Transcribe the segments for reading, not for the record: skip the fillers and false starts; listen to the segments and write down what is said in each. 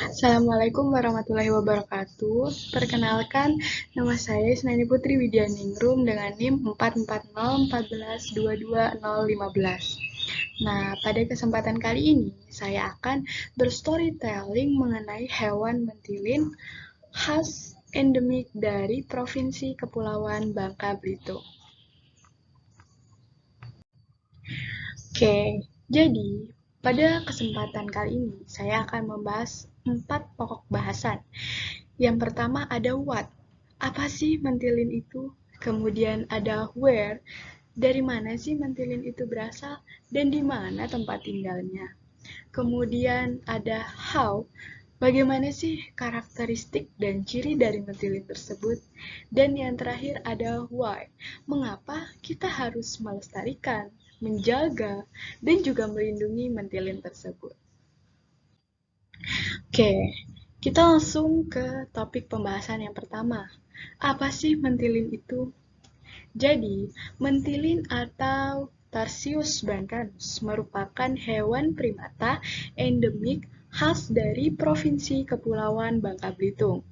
Assalamualaikum warahmatullahi wabarakatuh. Perkenalkan, nama saya Isnani Putri Widyaningrum dengan NIM 44014222015. Nah, pada kesempatan kali ini, saya akan berstorytelling mengenai hewan mentilin khas endemik dari Provinsi Kepulauan Bangka Belitung. Oke, jadi pada kesempatan kali ini, saya akan membahas 4 pokok bahasan. Yang pertama ada what. Apa sih mentilin itu? Kemudian ada where. Dari mana sih mentilin itu berasal? Dan di mana tempat tinggalnya? Kemudian ada how. Bagaimana sih karakteristik dan ciri dari mentilin tersebut? Dan yang terakhir ada why. Mengapa kita harus melestarikan, menjaga, dan juga melindungi mentilin tersebut? Oke, kita langsung ke topik pembahasan yang pertama. Apa sih mentilin itu? Jadi, mentilin atau Tarsius brancanus merupakan hewan primata endemik khas dari Provinsi Kepulauan Bangka Belitung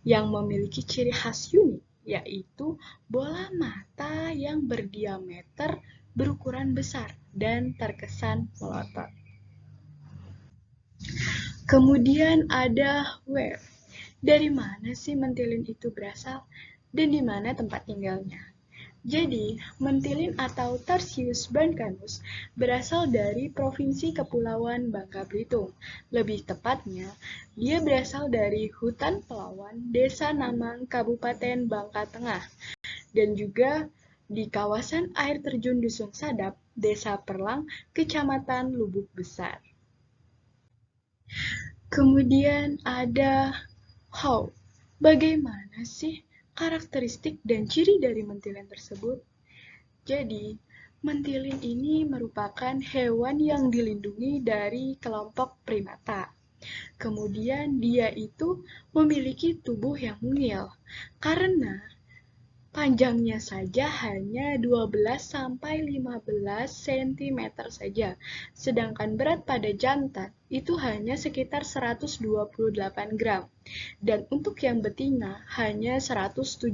yang memiliki ciri khas unik, yaitu bola mata yang berdiameter berukuran besar dan terkesan melotot. Kemudian ada where. Dari mana sih mentilin itu berasal dan di mana tempat tinggalnya? Jadi, mentilin atau Tarsius brancanus berasal dari Provinsi Kepulauan Bangka Belitung. Lebih tepatnya, dia berasal dari hutan Pelawan, Desa Namang, Kabupaten Bangka Tengah, dan juga di kawasan air terjun Dusun Sadap, Desa Perlang, Kecamatan Lubuk Besar. Kemudian ada how. Bagaimana sih karakteristik dan ciri dari mentilin tersebut? Jadi, mentilin ini merupakan hewan yang dilindungi dari kelompok primata. Kemudian dia itu memiliki tubuh yang mungil karena panjangnya saja hanya 12-15 cm saja, sedangkan berat pada jantan itu hanya sekitar 128 gram, dan untuk yang betina hanya 117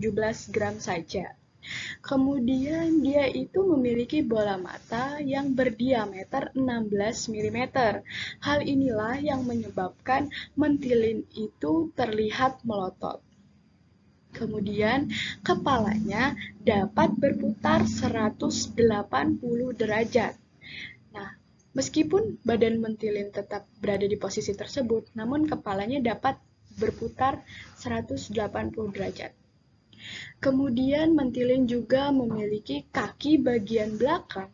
gram saja. Kemudian dia itu memiliki bola mata yang berdiameter 16 mm. Hal inilah yang menyebabkan mentilin itu terlihat melotot. Kemudian, kepalanya dapat berputar 180 derajat. Nah, meskipun badan mentilin tetap berada di posisi tersebut, namun kepalanya dapat berputar 180 derajat. Kemudian mentilin juga memiliki kaki bagian belakang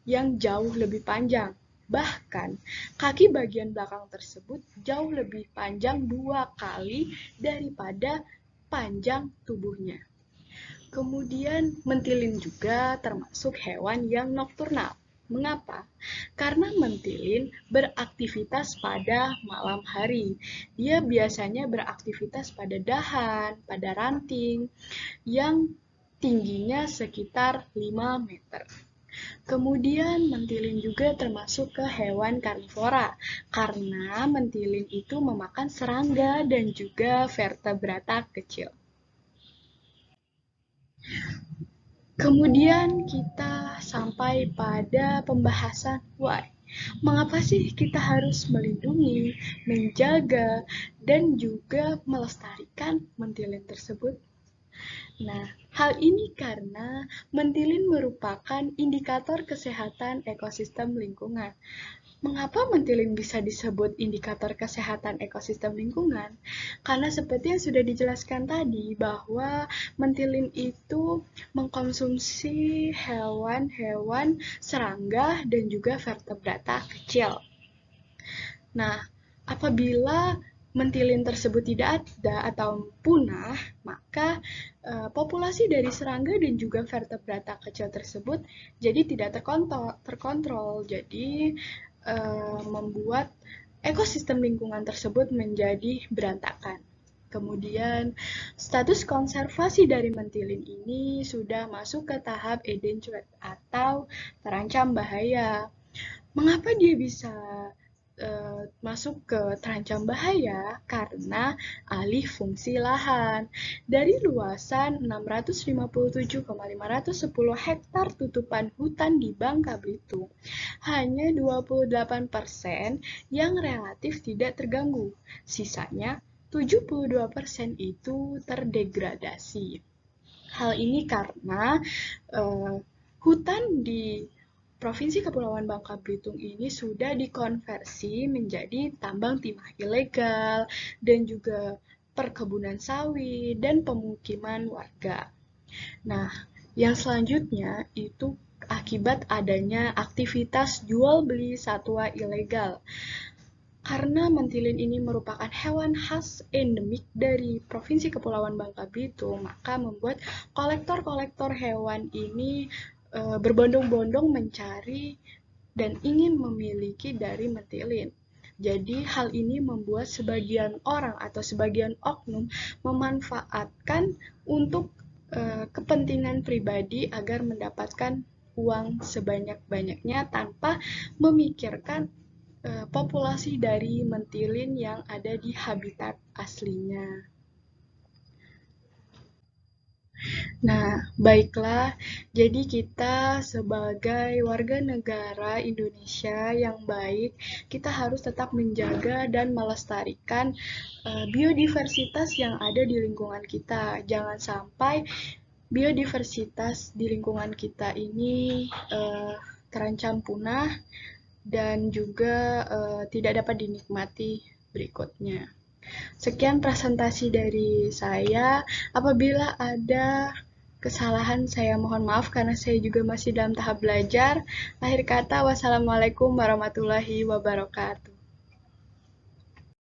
yang jauh lebih panjang. Bahkan, kaki bagian belakang tersebut jauh lebih panjang 2 kali daripada panjang tubuhnya. Kemudian mentilin juga termasuk hewan yang nokturnal. Mengapa? Karena mentilin beraktivitas pada malam hari. Dia biasanya beraktivitas pada dahan, pada ranting, yang tingginya sekitar 5 meter. Kemudian mentilin juga termasuk ke hewan karnivora, karena mentilin itu memakan serangga dan juga vertebrata kecil. Kemudian kita sampai pada pembahasan why. Mengapa sih kita harus melindungi, menjaga, dan juga melestarikan mentilin tersebut? Nah, hal ini karena mentilin merupakan indikator kesehatan ekosistem lingkungan. Mengapa mentilin bisa disebut indikator kesehatan ekosistem lingkungan? Karena seperti yang sudah dijelaskan tadi, bahwa mentilin itu mengkonsumsi hewan-hewan serangga dan juga vertebrata kecil. Nah, apabila mentilin tersebut tidak ada atau punah, maka populasi dari serangga dan juga vertebrata kecil tersebut jadi tidak terkontrol. Jadi membuat ekosistem lingkungan tersebut menjadi berantakan. Kemudian, status konservasi dari mentilin ini sudah masuk ke tahap endangered atau terancam bahaya. Mengapa dia bisa masuk ke terancam bahaya karena alih fungsi lahan. Dari luasan 657,510 hektar tutupan hutan di Bangka Belitung, hanya 28% yang relatif tidak terganggu. Sisanya 72% itu terdegradasi. Hal ini karena uh, hutan di Provinsi Kepulauan Bangka Belitung ini sudah dikonversi menjadi tambang timah ilegal dan juga perkebunan sawit dan pemukiman warga. Nah, yang selanjutnya itu akibat adanya aktivitas jual beli satwa ilegal. Karena mentilin ini merupakan hewan khas endemik dari Provinsi Kepulauan Bangka Belitung, maka membuat kolektor-kolektor hewan ini berbondong-bondong mencari dan ingin memiliki dari mentilin. Jadi hal ini membuat sebagian orang atau sebagian oknum memanfaatkan untuk kepentingan pribadi agar mendapatkan uang sebanyak-banyaknya tanpa memikirkan populasi dari mentilin yang ada di habitat aslinya. Nah, baiklah. Jadi kita sebagai warga negara Indonesia yang baik, kita harus tetap menjaga dan melestarikan biodiversitas yang ada di lingkungan kita. Jangan sampai biodiversitas di lingkungan kita ini terancam punah dan juga tidak dapat dinikmati berikutnya. Sekian presentasi dari saya. Apabila ada kesalahan, saya mohon maaf karena saya juga masih dalam tahap belajar. Akhir kata, wassalamualaikum warahmatullahi wabarakatuh.